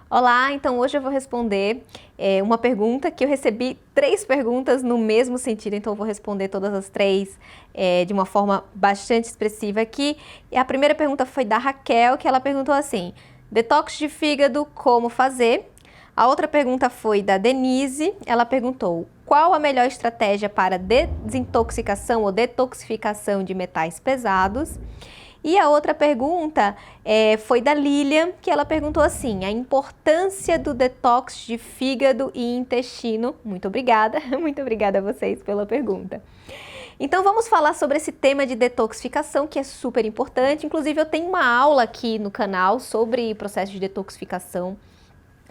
Olá, então hoje eu vou responder uma pergunta que eu recebi 3 perguntas no mesmo sentido, então eu vou responder todas as 3 de uma forma bastante expressiva aqui. E a primeira pergunta foi da Raquel, que ela perguntou assim: detox de fígado, como fazer? A outra pergunta foi da Denise, ela perguntou: qual a melhor estratégia para desintoxicação ou detoxificação de metais pesados? E a outra pergunta foi da Lilian, que ela perguntou assim: a importância do detox de fígado e intestino. Muito obrigada a vocês pela pergunta. Então vamos falar sobre esse tema de detoxificação, que é super importante. Inclusive eu tenho uma aula aqui no canal sobre processo de detoxificação.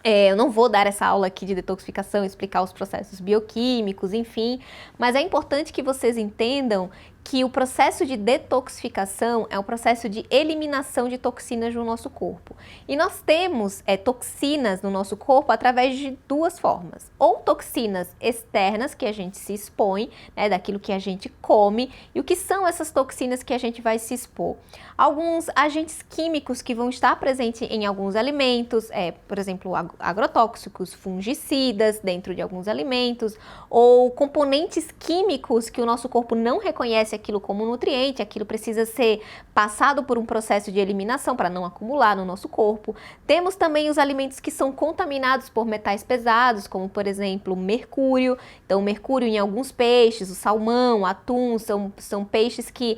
Eu não vou dar essa aula aqui de detoxificação, explicar os processos bioquímicos, enfim, mas é importante que vocês entendam que o processo de detoxificação é um processo de eliminação de toxinas no nosso corpo. E nós temos toxinas no nosso corpo através de 2 formas. Ou toxinas externas, que a gente se expõe, né, daquilo que a gente come. E o que são essas toxinas que a gente vai se expor? Alguns agentes químicos que vão estar presentes em alguns alimentos, por exemplo, agrotóxicos, fungicidas dentro de alguns alimentos, ou componentes químicos que o nosso corpo não reconhece aquilo como nutriente, aquilo precisa ser passado por um processo de eliminação para não acumular no nosso corpo. Temos também os alimentos que são contaminados por metais pesados, como por exemplo mercúrio. Então, mercúrio em alguns peixes, o salmão, o atum, são peixes que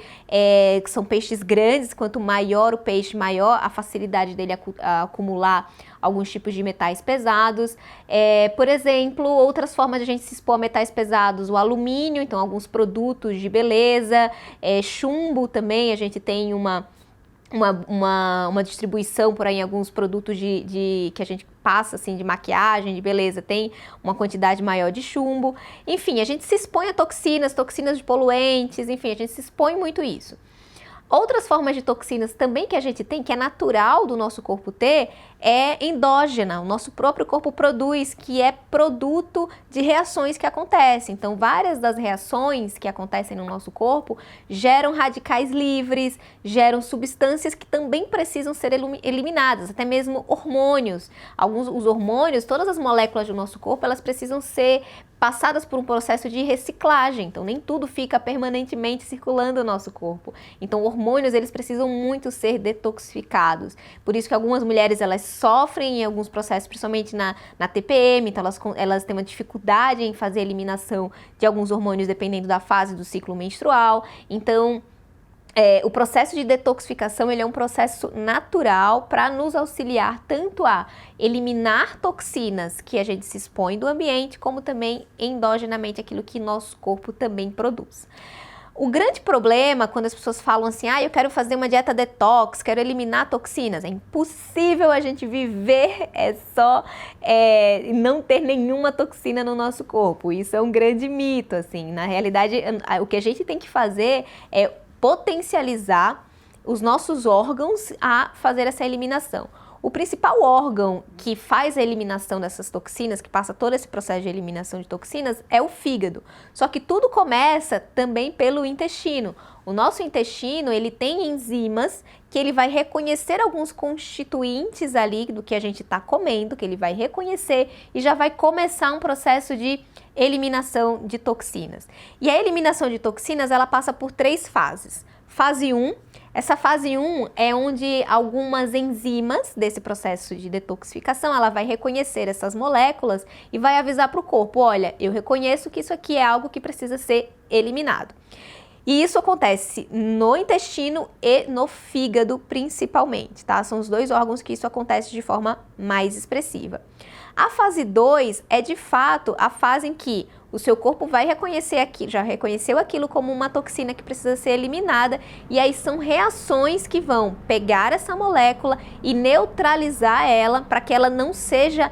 são peixes grandes. Quanto maior o peixe, maior a facilidade dele acumular alguns tipos de metais pesados. Por exemplo, outras formas de a gente se expor a metais pesados, o alumínio, então alguns produtos de beleza, chumbo também, a gente tem uma distribuição por aí em alguns produtos que a gente passa assim de maquiagem, de beleza, tem uma quantidade maior de chumbo. Enfim, a gente se expõe a toxinas de poluentes, enfim, a gente se expõe muito isso. Outras formas de toxinas também que a gente tem, que é natural do nosso corpo ter, é endógena, o nosso próprio corpo produz, que é produto de reações que acontecem. Então, várias das reações que acontecem no nosso corpo geram radicais livres, geram substâncias que também precisam ser eliminadas, até mesmo hormônios. Os hormônios, todas as moléculas do nosso corpo, elas precisam ser passadas por um processo de reciclagem, então nem tudo fica permanentemente circulando no nosso corpo. Então, hormônios, eles precisam muito ser detoxificados. Por isso que algumas mulheres, elas sofrem em alguns processos, principalmente na TPM, então elas têm uma dificuldade em fazer a eliminação de alguns hormônios dependendo da fase do ciclo menstrual. Então, o processo de detoxificação, ele é um processo natural para nos auxiliar tanto a eliminar toxinas que a gente se expõe do ambiente, como também endogenamente aquilo que nosso corpo também produz. O grande problema quando as pessoas falam assim: eu quero fazer uma dieta detox, quero eliminar toxinas, é impossível a gente viver não ter nenhuma toxina no nosso corpo. Isso é um grande mito, assim. Na realidade, o que a gente tem que fazer é potencializar os nossos órgãos a fazer essa eliminação. O principal órgão que faz a eliminação dessas toxinas, que passa todo esse processo de eliminação de toxinas, é o fígado. Só que tudo começa também pelo intestino. O nosso intestino, ele tem enzimas que ele vai reconhecer alguns constituintes ali do que a gente está comendo, que ele vai reconhecer e já vai começar um processo de eliminação de toxinas. E a eliminação de toxinas, ela passa por 3 fases. Fase 1, essa fase 1 é onde algumas enzimas desse processo de detoxificação, ela vai reconhecer essas moléculas e vai avisar para o corpo: olha, eu reconheço que isso aqui é algo que precisa ser eliminado. E isso acontece no intestino e no fígado principalmente, tá? São os 2 órgãos que isso acontece de forma mais expressiva. A fase 2 é de fato a fase em que o seu corpo vai reconhecer aquilo, já reconheceu aquilo como uma toxina que precisa ser eliminada, e aí são reações que vão pegar essa molécula e neutralizar ela para que ela não seja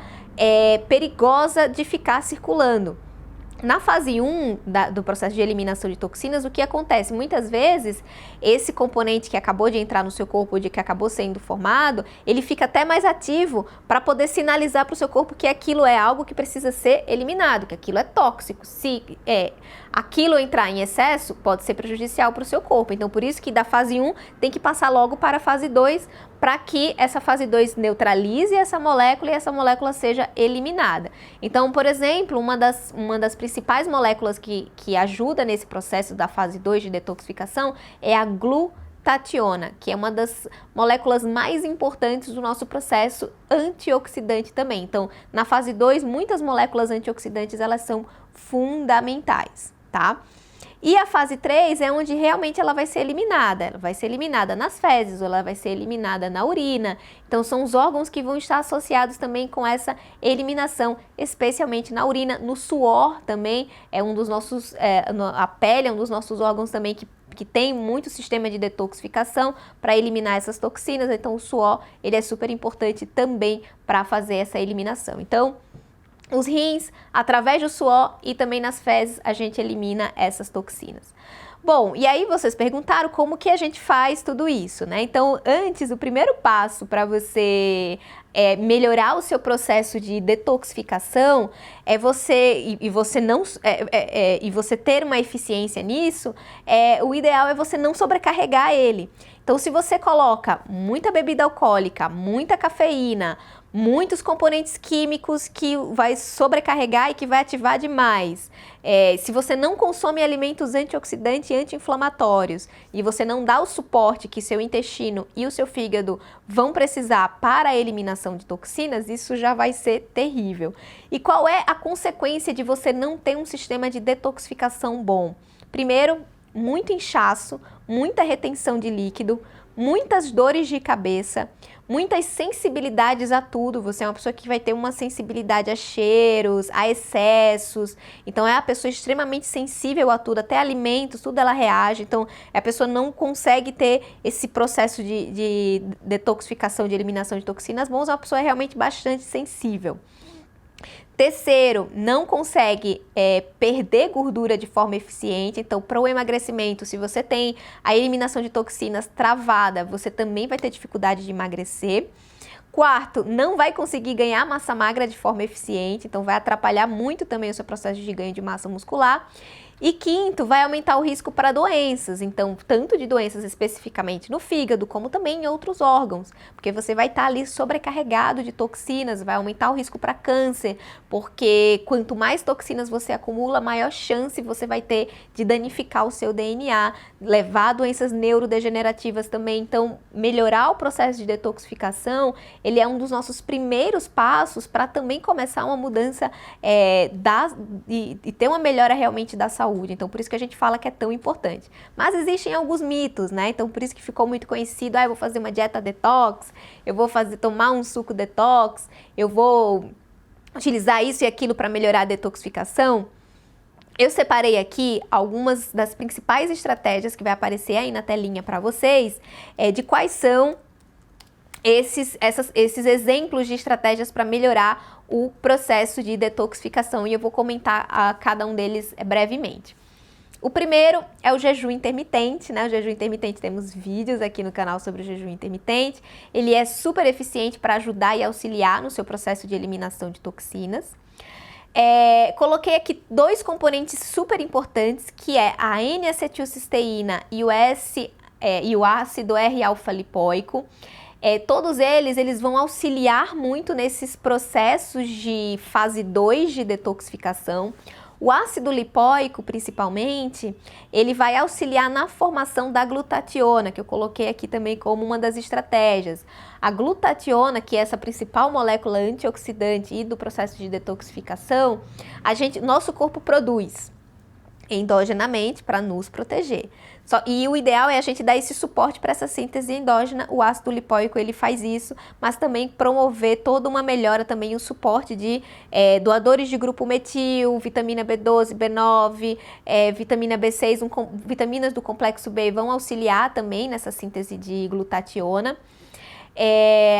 perigosa de ficar circulando. Na fase 1 do processo de eliminação de toxinas, o que acontece? Muitas vezes, esse componente que acabou de entrar no seu corpo, que acabou sendo formado, ele fica até mais ativo para poder sinalizar para o seu corpo que aquilo é algo que precisa ser eliminado, que aquilo é tóxico. Se aquilo entrar em excesso, pode ser prejudicial para o seu corpo. Então, por isso que da fase 1 tem que passar logo para a fase 2, para que essa fase 2 neutralize essa molécula e essa molécula seja eliminada. Então, por exemplo, uma das principais moléculas que ajuda nesse processo da fase 2 de detoxificação é a glutationa, que é uma das moléculas mais importantes do nosso processo antioxidante também. Então, na fase 2, muitas moléculas antioxidantes, elas são fundamentais, tá? E a fase 3 é onde realmente ela vai ser eliminada. Ela vai ser eliminada nas fezes, ou ela vai ser eliminada na urina. Então, são os órgãos que vão estar associados também com essa eliminação, especialmente na urina, no suor também. É um dos nossos, a pele é um dos nossos órgãos também que tem muito sistema de detoxificação para eliminar essas toxinas. Então, o suor, ele é super importante também para fazer essa eliminação. Então, os rins, através do suor e também nas fezes, a gente elimina essas toxinas. Bom, e aí vocês perguntaram como que a gente faz tudo isso, né? Então, antes, o primeiro passo para você melhorar o seu processo de detoxificação é você, e você ter uma eficiência nisso, o ideal é você não sobrecarregar ele. Então, se você coloca muita bebida alcoólica, muita cafeína, muitos componentes químicos que vai sobrecarregar e que vai ativar demais. Se você não consome alimentos antioxidantes e anti-inflamatórios e você não dá o suporte que seu intestino e o seu fígado vão precisar para a eliminação de toxinas, isso já vai ser terrível. E qual é a consequência de você não ter um sistema de detoxificação bom? Primeiro, muito inchaço, muita retenção de líquido, muitas dores de cabeça, muitas sensibilidades a tudo. Você é uma pessoa que vai ter uma sensibilidade a cheiros, a excessos. Então, é a pessoa extremamente sensível a tudo, até alimentos, tudo ela reage. Então, a pessoa não consegue ter esse processo de detoxificação, de eliminação de toxinas bons. É uma pessoa realmente bastante sensível. Terceiro, não consegue perder gordura de forma eficiente. Então, para o emagrecimento, se você tem a eliminação de toxinas travada, você também vai ter dificuldade de emagrecer. Quarto, não vai conseguir ganhar massa magra de forma eficiente, então vai atrapalhar muito também o seu processo de ganho de massa muscular. E quinto, vai aumentar o risco para doenças, então tanto de doenças especificamente no fígado, como também em outros órgãos, porque você vai estar ali sobrecarregado de toxinas, vai aumentar o risco para câncer, porque quanto mais toxinas você acumula, maior chance você vai ter de danificar o seu DNA, levar a doenças neurodegenerativas também. Então, melhorar o processo de detoxificação, ele é um dos nossos primeiros passos para também começar uma mudança e ter uma melhora realmente da saúde. Então, por isso que a gente fala que é tão importante. Mas existem alguns mitos, né? Então, por isso que ficou muito conhecido, eu vou fazer uma dieta detox, eu vou tomar um suco detox, eu vou utilizar isso e aquilo para melhorar a detoxificação. Eu separei aqui algumas das principais estratégias que vai aparecer aí na telinha para vocês, de quais são esses exemplos de estratégias para melhorar o processo de detoxificação, e eu vou comentar a cada um deles brevemente. O primeiro é o jejum intermitente, né? O jejum intermitente, temos vídeos aqui no canal sobre o jejum intermitente. Ele é super eficiente para ajudar e auxiliar no seu processo de eliminação de toxinas. Coloquei aqui dois componentes super importantes, que é a N-acetilcisteína e o ácido R-alfa-lipoico. Todos eles vão auxiliar muito nesses processos de fase 2 de detoxificação. O ácido lipoico, principalmente, ele vai auxiliar na formação da glutationa, que eu coloquei aqui também como uma das estratégias. A glutationa, que é essa principal molécula antioxidante e do processo de detoxificação, nosso corpo produz endogenamente para nos proteger. E o ideal é a gente dar esse suporte para essa síntese endógena. O ácido lipoico, ele faz isso, mas também promover toda uma melhora, também o suporte de doadores de grupo metil, vitamina B12, B9, vitamina B6, vitaminas do complexo B vão auxiliar também nessa síntese de glutationa.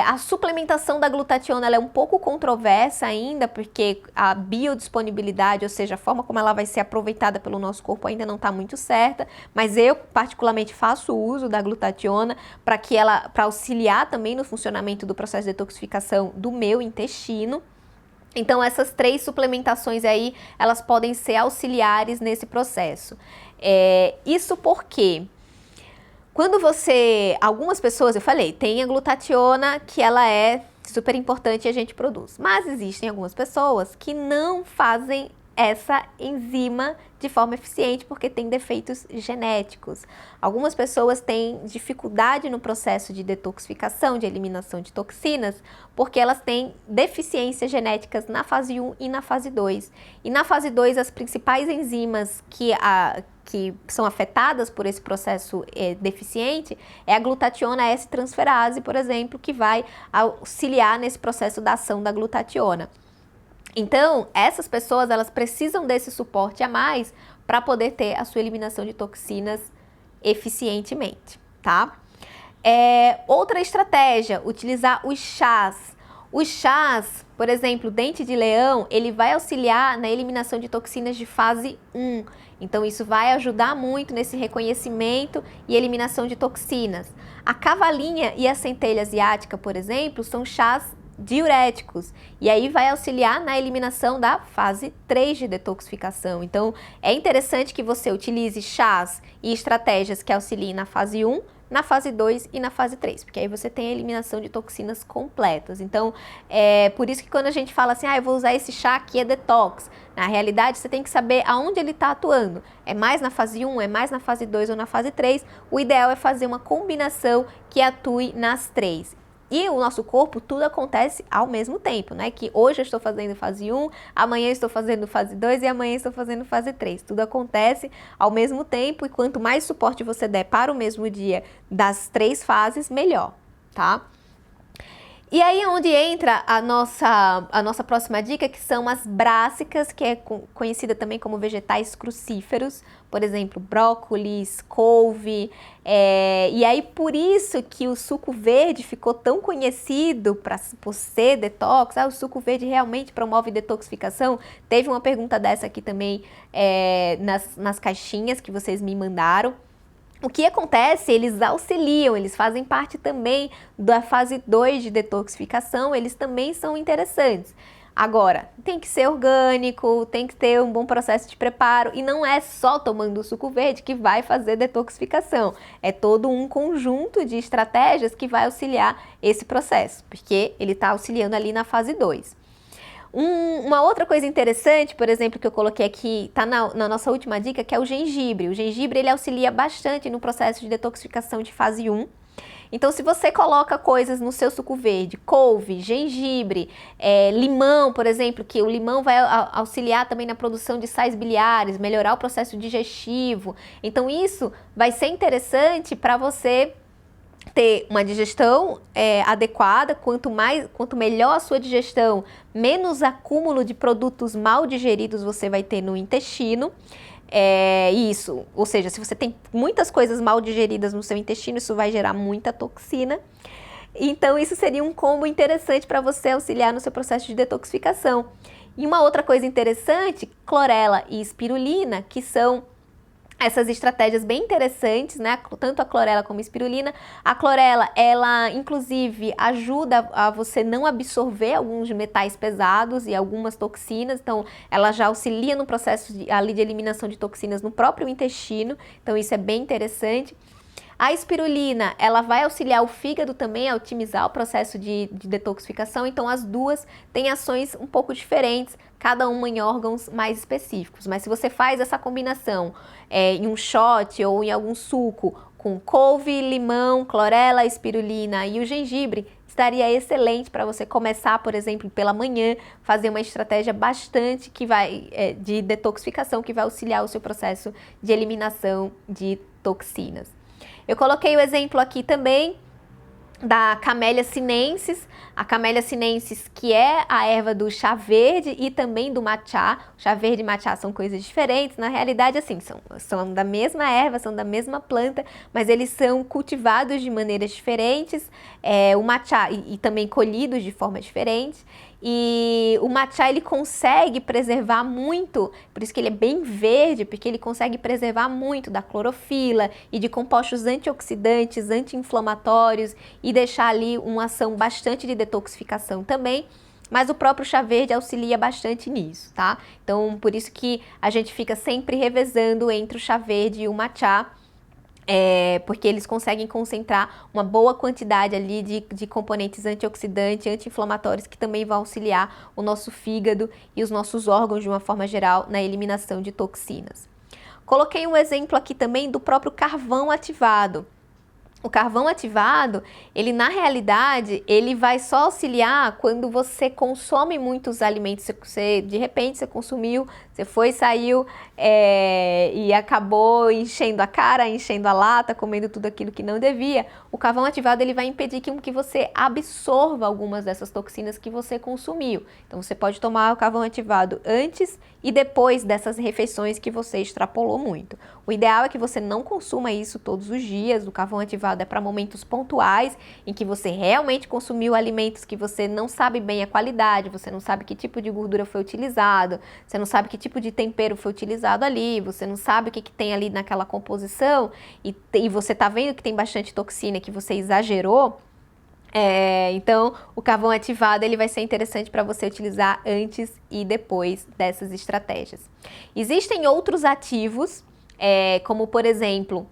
A suplementação da glutationa ela é um pouco controversa ainda, porque a biodisponibilidade, ou seja, a forma como ela vai ser aproveitada pelo nosso corpo ainda não está muito certa, mas eu particularmente faço uso da glutationa para auxiliar também no funcionamento do processo de detoxificação do meu intestino. Então, essas 3 suplementações aí, elas podem ser auxiliares nesse processo. Isso por quê? Quando algumas pessoas, eu falei, tem a glutationa que ela é super importante e a gente produz, mas existem algumas pessoas que não fazem essa enzima de forma eficiente porque tem defeitos genéticos. Algumas pessoas têm dificuldade no processo de detoxificação, de eliminação de toxinas, porque elas têm deficiências genéticas na fase 1 e na fase 2. E na fase 2, as principais enzimas que são afetadas por esse processo deficiente é a glutationa S-transferase, por exemplo, que vai auxiliar nesse processo da ação da glutationa. Então, essas pessoas, elas precisam desse suporte a mais para poder ter a sua eliminação de toxinas eficientemente, tá? Outra estratégia, utilizar os chás. Os chás, por exemplo, dente de leão, ele vai auxiliar na eliminação de toxinas de fase 1. Então, isso vai ajudar muito nesse reconhecimento e eliminação de toxinas. A cavalinha e a centelha asiática, por exemplo, são chás diuréticos, e aí vai auxiliar na eliminação da fase 3 de detoxificação. Então, é interessante que você utilize chás e estratégias que auxiliem na fase 1, na fase 2 e na fase 3, porque aí você tem a eliminação de toxinas completas. Então, por isso que quando a gente fala assim, eu vou usar esse chá que é detox, na realidade você tem que saber aonde ele está atuando. É mais na fase 1, é mais na fase 2 ou na fase 3? O ideal é fazer uma combinação que atue nas 3. E o nosso corpo, tudo acontece ao mesmo tempo, né? Que hoje eu estou fazendo fase 1, amanhã eu estou fazendo fase 2 e amanhã eu estou fazendo fase 3. Tudo acontece ao mesmo tempo e quanto mais suporte você der para o mesmo dia das 3 fases, melhor, tá? E aí onde entra a nossa próxima dica, que são as brássicas, que é conhecida também como vegetais crucíferos, por exemplo, brócolis, couve, e aí por isso que o suco verde ficou tão conhecido por ser detox. O suco verde realmente promove detoxificação? Teve uma pergunta dessa aqui também nas caixinhas que vocês me mandaram. O que acontece? Eles auxiliam, eles fazem parte também da fase 2 de detoxificação, eles também são interessantes. Agora, tem que ser orgânico, tem que ter um bom processo de preparo e não é só tomando o suco verde que vai fazer detoxificação. É todo um conjunto de estratégias que vai auxiliar esse processo, porque ele está auxiliando ali na fase 2. Uma outra coisa interessante, por exemplo, que eu coloquei aqui, está na nossa última dica, que é o gengibre. O gengibre, ele auxilia bastante no processo de detoxificação de fase 1. Então, se você coloca coisas no seu suco verde, couve, gengibre, limão, por exemplo, que o limão vai auxiliar também na produção de sais biliares, melhorar o processo digestivo. Então, isso vai ser interessante para você ter uma digestão adequada. Quanto melhor a sua digestão, menos acúmulo de produtos mal digeridos você vai ter no intestino. Isso, ou seja, se você tem muitas coisas mal digeridas no seu intestino, isso vai gerar muita toxina. Então, isso seria um combo interessante para você auxiliar no seu processo de detoxificação. E uma outra coisa interessante, clorela e espirulina, que são essas estratégias bem interessantes, né? Tanto a clorela como a espirulina. A clorela, ela inclusive ajuda a você não absorver alguns metais pesados e algumas toxinas, então ela já auxilia no processo de eliminação de toxinas no próprio intestino, então isso é bem interessante. A espirulina, ela vai auxiliar o fígado também a otimizar o processo de detoxificação, então as duas têm ações um pouco diferentes, cada uma em órgãos mais específicos. Mas se você faz essa combinação em um shot ou em algum suco com couve, limão, clorela, espirulina e o gengibre, estaria excelente para você começar, por exemplo, pela manhã, fazer uma estratégia bastante de detoxificação que vai auxiliar o seu processo de eliminação de toxinas. Eu coloquei o exemplo aqui também da Camellia sinensis, a Camellia sinensis, que é a erva do chá verde e também do matcha. O chá verde e matcha são coisas diferentes, na realidade assim, são da mesma erva, são da mesma planta, mas eles são cultivados de maneiras diferentes, o matcha e também colhidos de forma diferente. E o matcha, ele consegue preservar muito, por isso que ele é bem verde, porque ele consegue preservar muito da clorofila e de compostos antioxidantes, anti-inflamatórios e deixar ali uma ação bastante de detoxificação também. Mas o próprio chá verde auxilia bastante nisso, tá? Então, por isso que a gente fica sempre revezando entre o chá verde e o matcha. porque eles conseguem concentrar uma boa quantidade ali de componentes antioxidantes, anti-inflamatórios, que também vão auxiliar o nosso fígado e os nossos órgãos, de uma forma geral, na eliminação de toxinas. Coloquei um exemplo aqui também do próprio carvão ativado. O carvão ativado, ele na realidade, ele vai só auxiliar quando você consome muitos alimentos. De repente, você consumiu, você foi, saiu e acabou enchendo a cara, enchendo a lata, comendo tudo aquilo que não devia. O carvão ativado, ele vai impedir que você absorva algumas dessas toxinas que você consumiu. Então, você pode tomar o carvão ativado antes e depois dessas refeições que você extrapolou muito. O ideal é que você não consuma isso todos os dias. O carvão ativado é para momentos pontuais em que você realmente consumiu alimentos que você não sabe bem a qualidade, você não sabe que tipo de gordura foi utilizado, você não sabe que tipo de tempero foi utilizado ali, você não sabe o que tem ali naquela composição e você está vendo que tem bastante toxina, que você exagerou. Então, o carvão ativado ele vai ser interessante para você utilizar antes e depois dessas estratégias. Existem outros ativos, como por exemplo,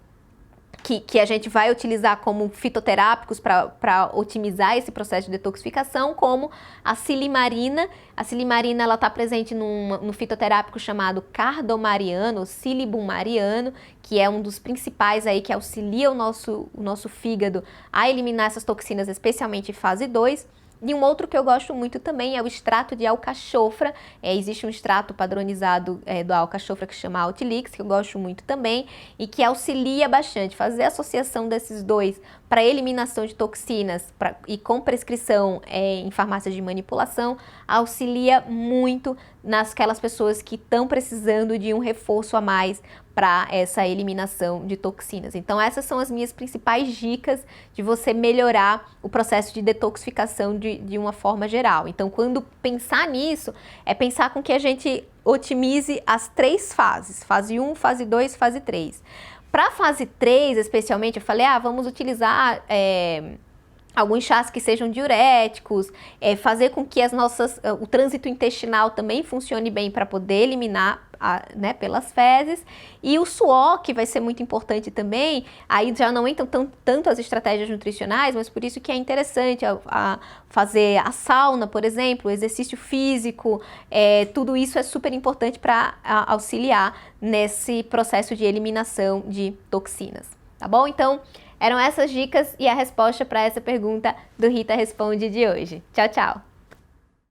que a gente vai utilizar como fitoterápicos para otimizar esse processo de detoxificação, como a silimarina. A silimarina ela está presente no fitoterápico chamado cardomariano, silibum mariano, que é um dos principais aí que auxilia o nosso fígado a eliminar essas toxinas, especialmente em fase 2. E um outro que eu gosto muito também é o extrato de alcachofra. Existe um extrato padronizado do alcachofra que chama Altilix, que eu gosto muito também, e que auxilia bastante. Fazer a associação desses dois para eliminação de toxinas e com prescrição em farmácias de manipulação, auxilia muito nasquelas pessoas que estão precisando de um reforço a mais para essa eliminação de toxinas. Então essas são as minhas principais dicas de você melhorar o processo de detoxificação de uma forma geral. Então quando pensar nisso, é pensar com que a gente otimize as 3 fases, fase 1, fase 2, fase 3. Para a fase 3, especialmente, eu falei, vamos utilizar alguns chás que sejam diuréticos, fazer com que o trânsito intestinal também funcione bem para poder eliminar pelas fezes, e o suor, que vai ser muito importante também. Aí já não entram tanto as estratégias nutricionais, mas por isso que é interessante fazer a sauna, por exemplo, o exercício físico, tudo isso é super importante para auxiliar nesse processo de eliminação de toxinas, tá bom? Então, eram essas dicas e a resposta para essa pergunta do Rita Responde de hoje. Tchau, tchau!